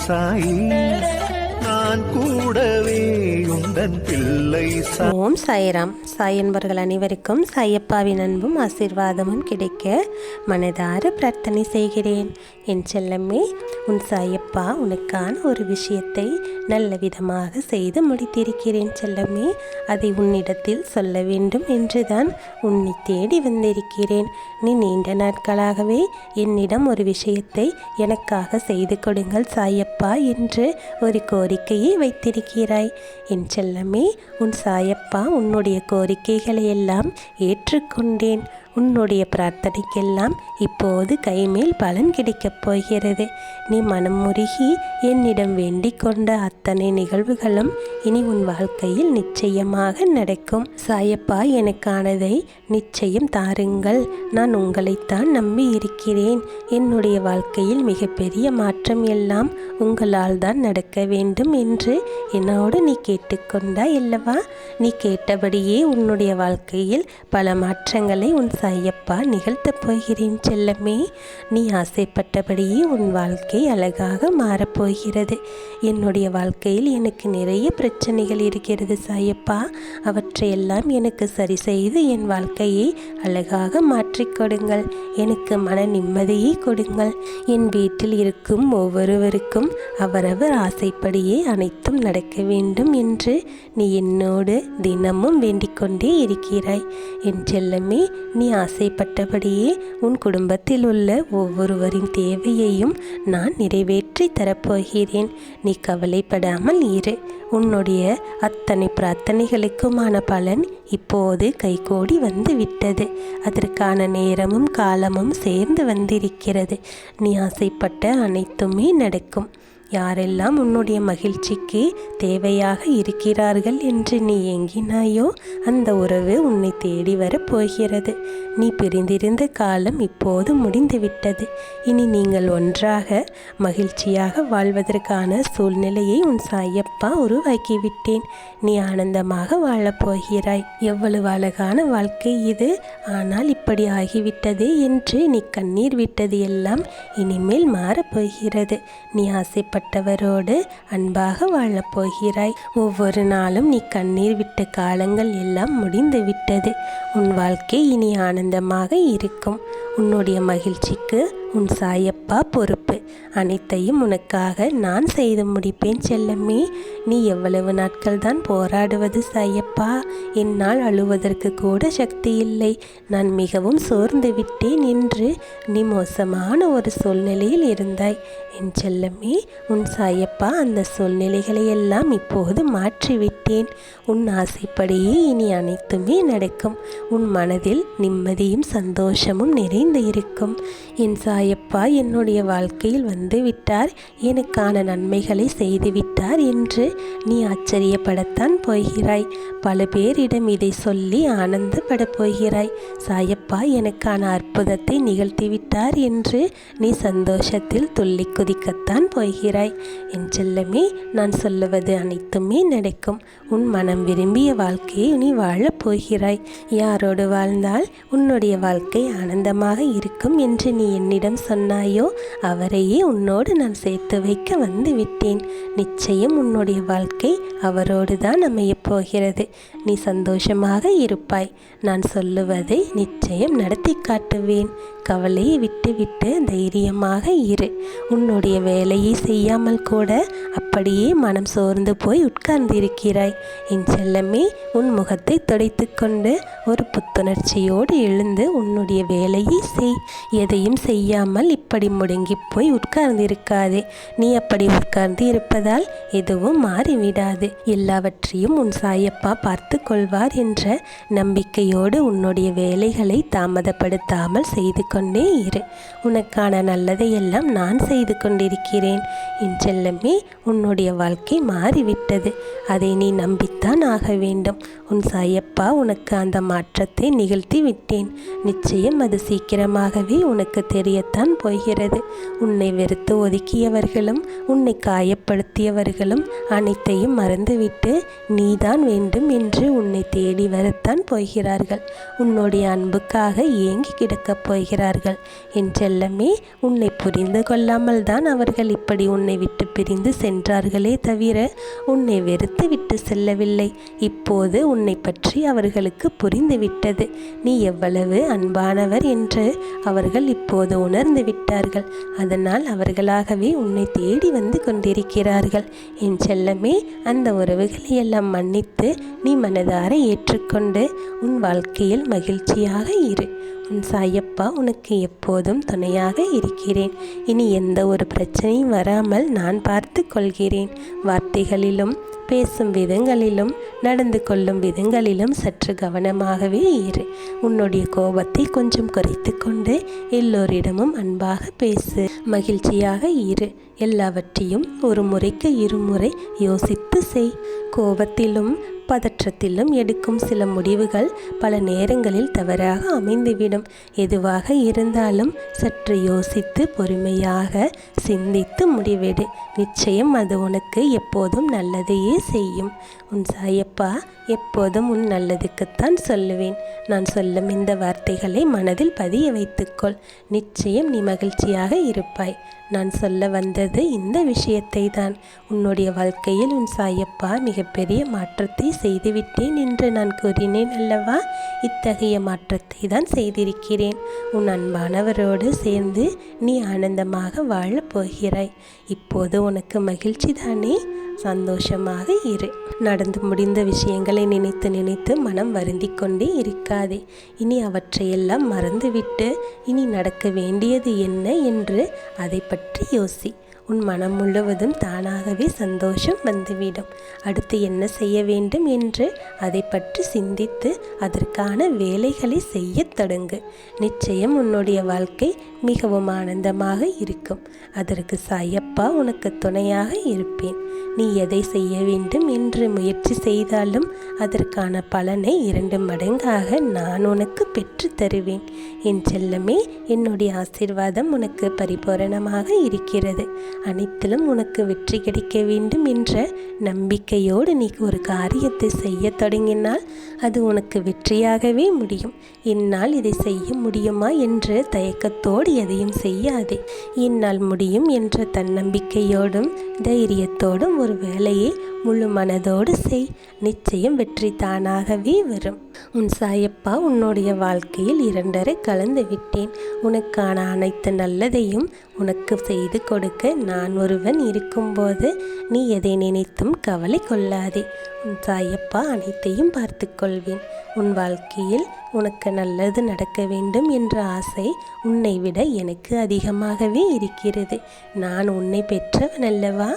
சாயி நான் கூடவே உந்தன் பிள்ளை. ஓம் சாய்ராம். சாய் என்பவர்கள் அனைவருக்கும் சாயப்பாவின் அன்பும் ஆசீர்வாதமும் கிடைக்க மனதார பிரார்த்தனை செய்கிறேன். என் செல்லமே, உன் சாயப்பா உனக்கான ஒரு விஷயத்தை நல்ல விதமாக செய்து முடித்திருக்கிறேன் செல்லமே. அதை உன்னிடத்தில் சொல்ல வேண்டும் என்றுதான் உன்னை தேடி வந்திருக்கிறேன். நீ நீண்ட நாட்களாகவே என்னிடம் ஒரு விஷயத்தை எனக்காக செய்து கொடுங்கள் சாயப்பா என்று ஒரு கோரிக்கையை வைத்திருக்கிறாய். என் செல்லமே, உன் சாயப்பா உன்னுடைய கோரிக்கைகளை எல்லாம் ஏற்றுக்கொண்டேன். உன்னுடைய பிரார்த்தனைக்கெல்லாம் இப்போது கைமேல் பலன் கிடைக்கப் போகிறது. நீ மனம் முருகி என்னிடம் வேண்டிக் கொண்ட அத்தனை நிகழ்வுகளும் இனி உன் வாழ்க்கையில் நிச்சயமாக நடக்கும். சாயப்பா எனக்கானதை நிச்சயம் தாருங்கள். நான் உங்களைத்தான் நம்பி இருக்கிறேன். என்னுடைய வாழ்க்கையில் மிகப்பெரிய மாற்றம் எல்லாம் உங்களால் தான் நடக்க வேண்டும் என்று என்னோடு நீ கேட்டுக்கொண்டாய் அல்லவா? நீ கேட்டபடியே உன்னுடைய வாழ்க்கையில் பல மாற்றங்களை உன் சாயப்பா நிகழ்த்தப் போகிறேன் செல்லமே. நீ ஆசைப்பட்டபடியே உன் வாழ்க்கை அழகாக மாறப்போகிறது. என்னுடைய வாழ்க்கையில் எனக்கு நிறைய பிரச்சனைகள் இருக்கிறது சாயப்பா. அவற்றையெல்லாம் எனக்கு சரி செய்து என் வாழ்க்கையை அழகாக மாற்றிக் கொடுங்கள். எனக்கு மன நிம்மதியை கொடுங்கள். என் வீட்டில் இருக்கும் ஒவ்வொருவருக்கும் அவரவர் ஆசைப்படியே அனைத்தும் நடக்க வேண்டும் என்று நீ என்னோடு தினமும் வேண்டிக் கொண்டே இருக்கிறாய். என் செல்லமே, நீ ஆசைப்பட்டபடியே உன் குடும்பத்தில் உள்ள ஒவ்வொருவரின் தேவையையும் நான் நிறைவேற்றி தரப்போகிறேன். நீ கவலைப்படாமல் இரு. உன்னுடைய அத்தனை பிரார்த்தனைகளுக்குமான பலன் இப்போது கைகூடி வந்து விட்டது. அதற்கான நேரமும் காலமும் சேர்ந்து வந்திருக்கிறது. நீ ஆசைப்பட்ட அனைத்துமே நடக்கும். யாரெல்லாம் உன்னுடைய மகிழ்ச்சிக்கு தேவையாக இருக்கிறார்கள் என்று நீ ஏங்கினாயோ அந்த உறவு உன்னை தேடி வரப் போகிறது. நீ பிரிந்திருந்த காலம் இப்போது முடிந்துவிட்டது. இனி நீங்கள் ஒன்றாக மகிழ்ச்சியாக வாழ்வதற்கான சூழ்நிலையை உன் சாயப்பா உருவாக்கிவிட்டேன். நீ ஆனந்தமாக வாழப்போகிறாய். எவ்வளவு அழகான வாழ்க்கை இது! ஆனால் இப்படி ஆகிவிட்டதே என்று நீ கண்ணீர் விட்டது எல்லாம் இனிமேல் மாறப்போகிறது. நீ ஆசைப்பட்டவரோடு அன்பாக வாழப்போகிறாய். ஒவ்வொரு நாளும் நீ கண்ணீர் விட்ட காலங்கள் எல்லாம் முடிந்து விட்டது. உன் வாழ்க்கை இனி ஆனந்தமாக இருக்கும். உன்னுடைய மகிழ்ச்சிக்கு உன் சாயப்பா பொறுப்பு. அனைத்தையும் உனக்காக நான் செய்து முடிப்பேன் செல்லமே. நீ எவ்வளவு நாட்கள் தான் போராடுவது சாயப்பா? என்னால் அழுவதற்கு கூட சக்தி இல்லை. நான் மிகவும் சோர்ந்து விட்டேன் என்று நீ மோசமான ஒரு சூழ்நிலையில் இருந்தாய். என் செல்லமே, உன் சாயப்பா அந்த சூழ்நிலைகளை எல்லாம் இப்போது மாற்றிவிட்டேன். உன் ஆசைப்படியே இனி அனைத்துமே நடக்கும். உன் மனதில் நிம்மதியும் சந்தோஷமும் நிறைந்து இருக்கும். என் சாயப்பா என்னுடைய வாழ்க்கையில் வந்து விட்டார், எனக்கான நன்மைகளை செய்துவிட்டார் என்று நீ ஆச்சரியப்படத்தான் போகிறாய். பல பேரிடம் இதை சொல்லி ஆனந்தப்படப் போகிறாய். சாயப்பா எனக்கான அற்புதத்தை நிகழ்த்திவிட்டார் என்று நீ சந்தோஷத்தில் துள்ளி குதிக்கத்தான் போகிறாய். என் செல்லமே, நான் சொல்லுவது அனைத்துமே நடக்கும். உன் மனம் விரும்பிய வாழ்க்கையை நீ வாழப் போகிறாய். யாரோடு வாழ்ந்தால் உன்னுடைய வாழ்க்கை ஆனந்தமாக இருக்கும் என்று நீ என்னிடம் சொன்னாயோ அவரையே உன்னோடு நான் சேர்த்து வைக்க வந்து விட்டேன். நிச்சயம் உன்னுடைய வாழ்க்கை அவரோடு தான் அமையப் போகிறது. நீ சந்தோஷமாக இருப்பாய். நான் சொல்லுவதை நிச்சயம் நடத்தி காட்டுவேன். கவலையை விட்டுவிட்டு தைரியமாக இரு. உன்னுடைய வேலையை செய்யாமல் கூட அப்படியே மனம் சோர்ந்து போய் உட்கார்ந்திருக்கிறாய். என் செல்லமே, உன் முகத்தை துடைத்து கொண்டு ஒரு புத்துணர்ச்சியோடு எழுந்து உன்னுடைய வேலையை செய். எதையும் செய்யாமல் இப்படி முடங்கி போய் உட்கார்ந்திருக்காதே. நீ அப்படி உட்கார்ந்து இருப்பதால் எதுவும் மாறிவிடாது. எல்லாவற்றையும் உன் சாயப்பா பார்த்து கொள்வார் என்ற நம்பிக்கையோடு உன்னுடைய வேலைகளை தாமதப்படுத்தாமல் செய்து கொண்டே இரு. உனக்கான நல்லதையெல்லாம் நான் செய்து கொண்டிருக்கிறேன். என் செல்லமே, உன்னுடைய வாழ்க்கை மாறிவிட்டது. அதை நீ நம்பித்தான் ஆக வேண்டும். உன் சாயப்பா உனக்கு அந்த மாற்றத்தை நிகழ்த்தி விட்டேன். நிச்சயம் அது சீக்கிரமாகவே உனக்கு தெரியத்தான் போகிறது. உன்னை வெறுத்து ஒதுக்கியவர்களும் உன்னை காயப்படுத்தியவர்களும் அனைத்தையும் மறந்துவிட்டு நீதான் வேண்டும் என்று உன்னை தேடி வரத்தான் போகிறார்கள். உன்னுடைய அன்புக்காக ஏங்கி கிடக்கப் போகிறார்கள். கொண்டிருக்கிறார்கள். என் செல்லமே, உன்னை புரிந்து கொள்ளாமல் தான் அவர்கள் இப்படி உன்னை விட்டு பிரிந்து சென்றார்களே தவிர உன்னை வெறுத்து விட்டு செல்லவில்லை. இப்போது உன்னை பற்றி அவர்களுக்கு புரிந்துவிட்டது. நீ எவ்வளவு அன்பானவர் என்று அவர்கள் இப்போது உணர்ந்து விட்டார்கள். அதனால் அவர்களாகவே உன்னை தேடி வந்து கொண்டிருக்கிறார்கள். என் செல்லமே, அந்த உறவுகளை எல்லாம் மன்னித்து நீ மனதார ஏற்றுக்கொண்டு உன் வாழ்க்கையில் மகிழ்ச்சியாக இரு. உன் சாயப்பா உனக்கு எப்போதும் துணையாக இருக்கிறேன். இனி எந்த ஒரு பிரச்சனையும் வராமல் நான் பார்த்து கொள்கிறேன். வார்த்தைகளிலும் பேசும் விதங்களிலும் நடந்து கொள்ளும் விதங்களிலும் சற்று கவனமாகவே இரு. உன்னுடைய கோபத்தை கொஞ்சம் குறைத்து கொண்டு எல்லோரிடமும் அன்பாக பேசு. மகிழ்ச்சியாக இரு. எல்லாவற்றையும் ஒரு முறைக்கு இருமுறை யோசித்து செய். கோபத்திலும் பதற்றத்திலும் எடுக்கும் சில முடிவுகள் பல நேரங்களில் தவறாக அமைந்துவிடும். எதுவாக இருந்தாலும் சற்று யோசித்து பொறுமையாக சிந்தித்து முடிவெடு. நிச்சயம் அது உனக்கு எப்போதும் நல்லதையே செய்யும். உன் சாயப்பா எப்போதும் உன் நல்லதுக்குத்தான் சொல்லுவேன். நான் சொல்லும் இந்த வார்த்தைகளை மனதில் பதிய வைத்துக்கொள். நிச்சயம் நீ மகிழ்ச்சியாக இருப்பாய். நான் சொல்ல வந்தது இந்த விஷயத்தை தான். உன்னுடைய வாழ்க்கையில் உன் சாயப்பா மிகப்பெரிய மாற்றத்தை செய்துவிட்டேன் என்று நான் கூறினேன் அல்லவா? இத்தகைய மாற்றத்தை தான் செய்திருக்கிறேன். உன் அன்பானவரோடு சேர்ந்து நீ ஆனந்தமாக வாழப் போகிறாய். இப்போது உனக்கு மகிழ்ச்சி தானே? சந்தோஷமாக இரு. நடந்து முடிந்த விஷயங்களை நினைத்து நினைத்து மனம் வருந்தி கொண்டே இருக்காதே. இனி அவற்றையெல்லாம் மறந்துவிட்டு இனி நடக்க வேண்டியது என்ன என்று அதை பற்றி யோசி. உன் மனம் முழுவதும் தானாகவே சந்தோஷம் வந்துவிடும். அடுத்து என்ன செய்ய வேண்டும் என்று அதை பற்றி சிந்தித்து அதற்கான வேலைகளை செய்யத் தொடங்கு. நிச்சயம் உன்னுடைய வாழ்க்கை மிகவும் ஆனந்தமாக இருக்கும். அதற்கு சாயப்பா உனக்கு துணையாக இருப்பேன். நீ எதை செய்ய வேண்டும் என்று முயற்சி செய்தாலும் அதற்கான பலனை 2 மடங்காக நான் உனக்கு பெற்று தருவேன். என் செல்லமே, என்னுடைய ஆசீர்வாதம் உனக்கு பரிபூரணமாக இருக்கிறது. அனைத்திலும் உனக்கு வெற்றி கிடைக்க வேண்டும் என்ற நம்பிக்கையோடு நீ ஒரு காரியத்தை செய்ய தொடங்கினால் அது உனக்கு வெற்றியாகவே முடியும். என்னால் இதை செய்ய முடியுமா என்று தயக்கத்தோடு எதையும் செய்யாதே. என்னால் முடியும் என்ற தன்னம்பிக்கையோடும் தைரியத்தோடும் ஒரு வேலையை முழு மனதோடு செய். நிச்சயம் வெற்றி தானாகவே வரும். உன் சாயப்பா உன்னுடைய வாழ்க்கையில் 2 கலந்து விட்டேன். உனக்கான அனைத்து நல்லதையும் உனக்கு செய்து கொடுக்க நான் ஒருவன் இருக்கும்போது நீ எதை நினைத்தும் கவலை கொள்ளாதே. உன் சாயப்பா அனைத்தையும் பார்த்து கொள்வேன். உன் வாழ்க்கையில் உனக்கு நல்லது நடக்க வேண்டும் என்ற ஆசை உன்னை விட எனக்கு அதிகமாகவே இருக்கிறது. நான் உன்னை பெற்றவன் அல்லவா?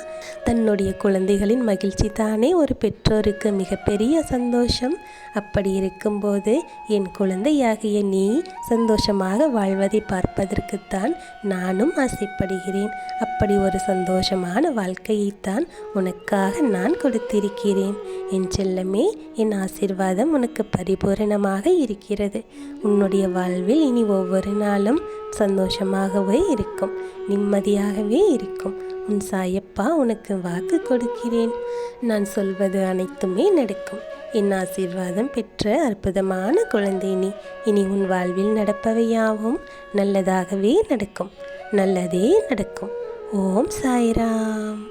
தன்னுடைய குழந்தைகளின் மகிழ்ச்சி தானே ஒரு பெற்றோருக்கு மிகப்பெரிய சந்தோஷம். அப்படி இருக்கும்போது என் குழந்தையாகிய நீ சந்தோஷமாக வாழ்வதை பார்ப்பதற்குத்தான் நானும் ஆசைப்படுகிறேன். அப்படி ஒரு சந்தோஷமான வாழ்க்கையைத்தான் உனக்காக நான் கொடுத்திருக்கிறேன். என் செல்லமே, என் ஆசீர்வாதம் உனக்கு பரிபூரணமாக இருக்கிறது. உன்னுடைய வாழ்வில் இனி ஒவ்வொரு நாளும் சந்தோஷமாகவே இருக்கும், நிம்மதியாகவே இருக்கும். உன் சாயப்பா உனக்கு வாக்கு கொடுக்கிறேன். நான் சொல்வது அனைத்துமே நடக்கும். என் ஆசீர்வாதம் பெற்ற அற்புதமான குழந்தை நீ. இனி உன் வாழ்வில் நடப்பவையாவும் நல்லதாகவே நடக்கும். நல்லதே நடக்கும். ஓம் சாய்ராம்.